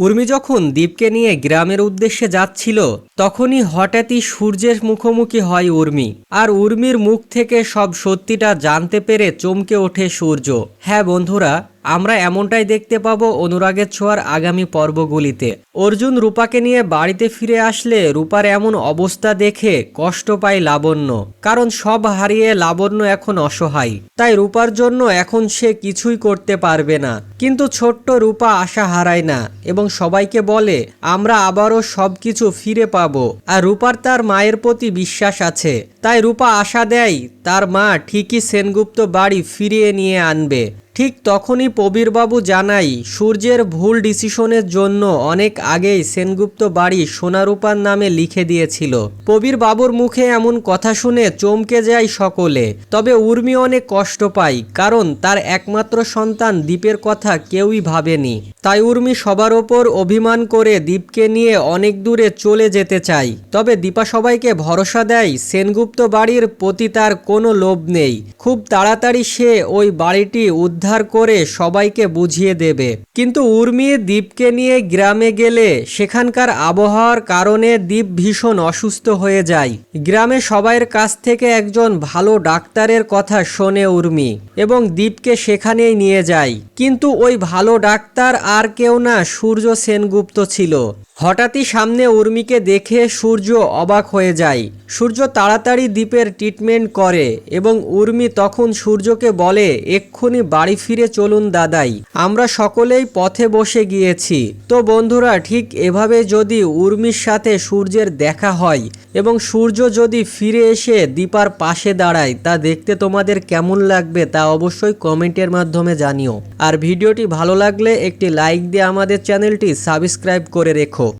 উর্মি যখন দীপকে নিয়ে গ্রামের উদ্দেশ্যে যাচ্ছিল তখনই হঠাৎই সূর্যের মুখোমুখি হয় উর্মি। আর উর্মির মুখ থেকে সব সত্যিটা জানতে পেরে চমকে ওঠে সূর্য। হ্যাঁ বন্ধুরা, আমরা এমনটাই দেখতে পাবো অনুরাগের ছোঁয়ার আগামী পর্বগুলিতে। অর্জুন রূপাকে নিয়ে বাড়িতে ফিরে আসলে রূপার এমন অবস্থা দেখে কষ্ট পায় লাবণ্য, কারণ সব হারিয়ে লাবণ্য এখন অসহায়। তাই রূপার জন্য এখন সে কিছুই করতে পারবে না। কিন্তু ছোট্ট রূপা আশা হারায় না এবং সবাইকে বলে আমরা আবারও সবকিছু ফিরে পাবো। আর রূপার তার মায়ের প্রতি বিশ্বাস আছে, তাই রূপা আশা দেয় তার মা ঠিকই সেনগুপ্ত বাড়ি ফিরিয়ে নিয়ে আনবে। ঠিক তখনই প্রবীরবাবু জানাই সূর্যের ভুল ডিসিশনের জন্য অনেক আগেই সেনগুপ্ত বাড়ি সোনারূপার নামে লিখে দিয়েছিল। প্রবীরবাবুর মুখে এমন কথা শুনে চমকে যায় সকলে। তবে উর্মি অনেক কষ্ট পায়, কারণ তার একমাত্র সন্তান দীপের কথা কেউই ভাবেনি। তাই উর্মি সবার ওপর অভিমান করে দীপকে নিয়ে অনেক দূরে চলে যেতে চায়। তবে দীপা সবাইকে ভরসা দেয় সেনগুপ্ত বাড়ির প্রতি তার কোনো লোভ নেই। খুব তাড়াতাড়ি সে ওই বাড়িটি উদ্ধার করে সবাইকে বুঝিয়ে দেবে। কিন্তু উর্মি দীপকে নিয়ে গ্রামে গেলে সেখানকার আবহাওয়ার কারণে দীপ ভীষণ অসুস্থ হয়ে যায়। গ্রামে সবাইয়ের কাছ থেকে একজন ভালো ডাক্তারের কথা শোনে উর্মি এবং দীপকে সেখানেই নিয়ে যায়। কিন্তু ওই ভালো ডাক্তার আর কেউ না, সূর্য সেনগুপ্ত ছিল। হঠাৎই সামনে উর্মিকে দেখে সূর্য অবাক হয়ে যায়। সূর্য তাড়াতাড়ি দীপের ট্রিটমেন্ট করে এবং উর্মি তখন সূর্যকে বলে এক্ষুনি বাড়ি ফিরে চলুন দাদাই, আমরা সকলেই পথে বসে গিয়েছি। তো বন্ধুরা, ঠিক এভাবে যদি উর্মির সাথে সূর্যের দেখা হয় এবং সূর্য যদি ফিরে এসে দীপার পাশে দাঁড়ায়, তা দেখতে তোমাদের কেমন লাগবে তা অবশ্যই কমেন্টের মাধ্যমে জানিও। আর ভিডিওটি ভালো লাগলে একটি লাইক দিয়ে আমাদের চ্যানেলটি সাবস্ক্রাইব করে রেখো।